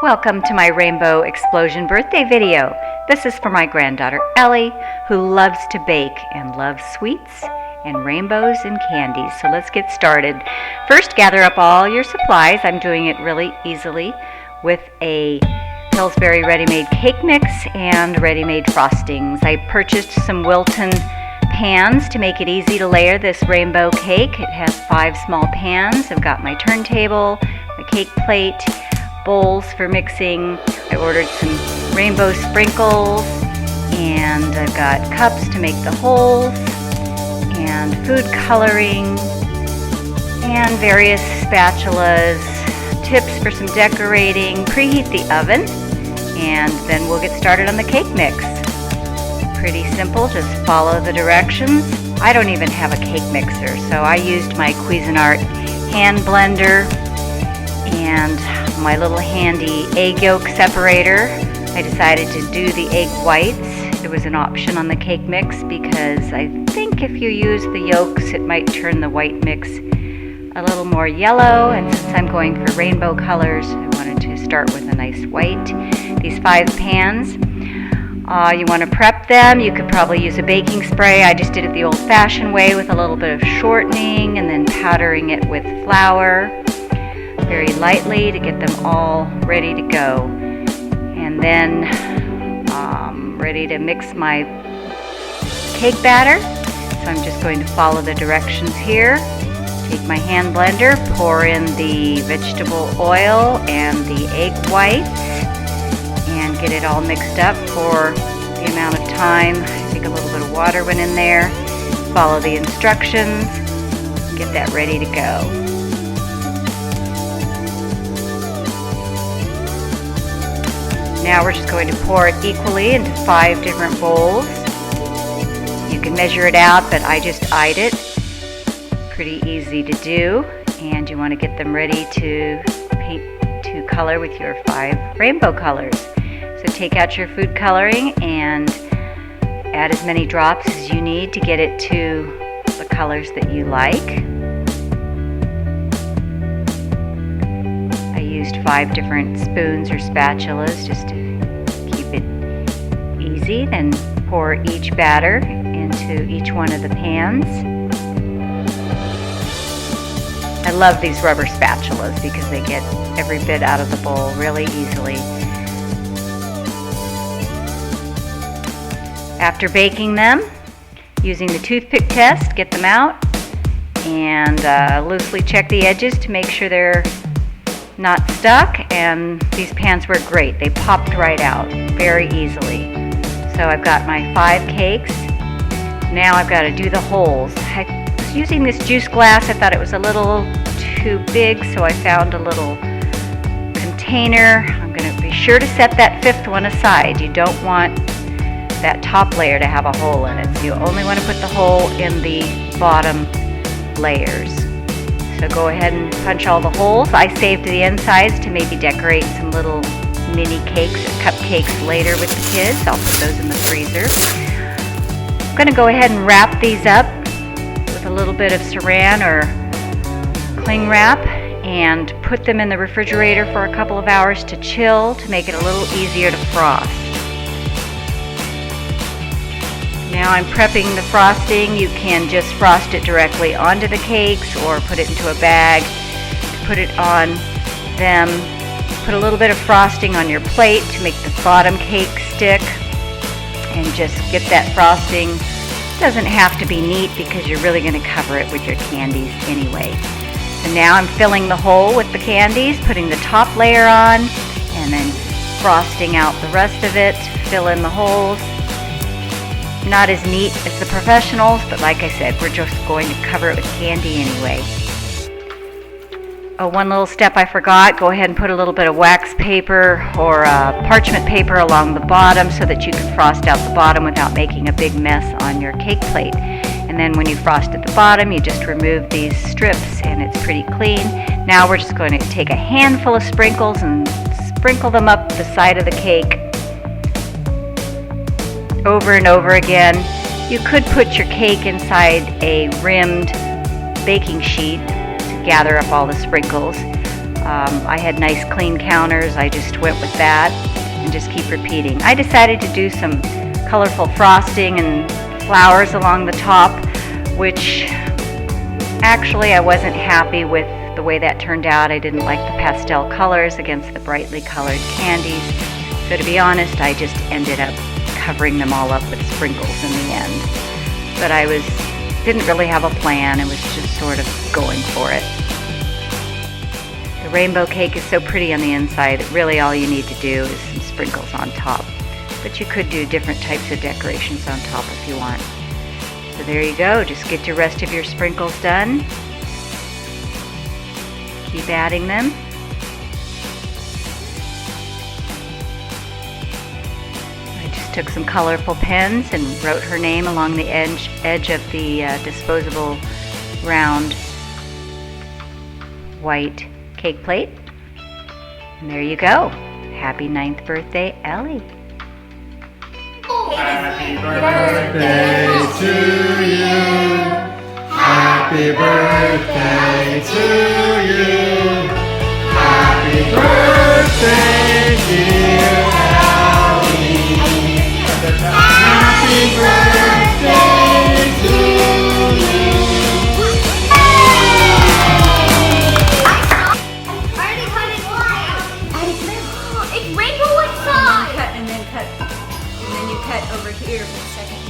Welcome to my Rainbow Explosion birthday video. This is for my granddaughter Ellie, who loves to bake and loves sweets and rainbows and candies. So let's get started. First, gather up all your supplies. I'm doing it really easily with a Pillsbury ready-made cake mix and ready-made frostings. I purchased some Wilton pans to make it easy to layer this rainbow cake. It has 5 small pans. I've got my turntable, the cake plate, bowls for mixing. I ordered some rainbow sprinkles, and I've got cups to make the holes, and food coloring, and various spatulas, tips for some decorating. Preheat the oven, and then we'll get started on the cake mix. Pretty simple, just follow the directions. I don't even have a cake mixer, so I used my Cuisinart hand blender and my little handy egg yolk separator. I decided to do the egg whites. It was an option on the cake mix because I think if you use the yolks, it might turn the white mix a little more yellow, and since I'm going for rainbow colors, I wanted to start with a nice white. These 5 pans, you want to prep them. You could probably use a baking spray. I just did it the old-fashioned way with a little bit of shortening and then powdering it with flour very lightly to get them all ready to go. And then ready to mix my cake batter. So I'm just going to follow the directions here. Take my hand blender, pour in the vegetable oil and the egg whites, and get it all mixed up for the amount of time. I think a little bit of water went in there. Follow the instructions, get that ready to go. Now we're just going to pour it equally into 5 different bowls. You can measure it out, but I just eyed it. Pretty easy to do, and you want to get them ready to paint to color with your 5 rainbow colors. So take out your food coloring and add as many drops as you need to get it to the colors that you like. I used 5 different spoons or spatulas just to keep it easy. Then pour each batter into each one of the pans. I love these rubber spatulas because they get every bit out of the bowl really easily. After baking them, using the toothpick test, get them out and loosely check the edges to make sure they're not stuck. And these pans were great. They popped right out very easily. So I've got my 5 cakes. Now I've got to do the holes. I was using this juice glass. I thought it was a little too big, so I found a little container. I'm going to be sure to set that 5th one aside. You don't want that top layer to have a hole in it, so you only want to put the hole in the bottom layers. So go ahead and punch all the holes. I saved the insides to maybe decorate some little mini cakes or cupcakes later with the kids. I'll put those in the freezer. I'm going to go ahead and wrap these up with a little bit of saran or cling wrap and put them in the refrigerator for a couple of hours to chill to make it a little easier to frost. Now I'm prepping the frosting. You can just frost it directly onto the cakes or put it into a bag, put it on them. Put a little bit of frosting on your plate to make the bottom cake stick, and just get that frosting. It doesn't have to be neat because you're really going to cover it with your candies anyway. So now I'm filling the hole with the candies, putting the top layer on, and then frosting out the rest of it, fill in the holes. Not as neat as the professionals, but like I said, we're just going to cover it with candy anyway. Oh, one little step I forgot. Go ahead and put a little bit of wax paper or parchment paper along the bottom so that you can frost out the bottom without making a big mess on your cake plate. And then when you frost at the bottom, you just remove these strips and it's pretty clean. Now we're just going to take a handful of sprinkles and sprinkle them up the side of the cake over and over again. You could put your cake inside a rimmed baking sheet to gather up all the sprinkles, I had nice clean counters. I just went with that and just keep repeating. I decided to do some colorful frosting and flowers along the top, which actually I wasn't happy with the way that turned out. I didn't like the pastel colors against the brightly colored candies. So to be honest, I just ended up covering them all up with sprinkles in the end. But didn't really have a plan. I was just sort of going for it. The rainbow cake is so pretty on the inside that really all you need to do is some sprinkles on top. But you could do different types of decorations on top if you want. So there you go. Just get the rest of your sprinkles done. Keep adding them. I just took some colorful pens and wrote her name along the edge of the disposable round white cake plate. And there you go. Happy 9th birthday, Ellie. Happy birthday to you. Happy birthday to you. Happy birthday, dear Ellie. Happy birthday to you. I already cut it. It's rainbow inside. And then you cut over here for a second.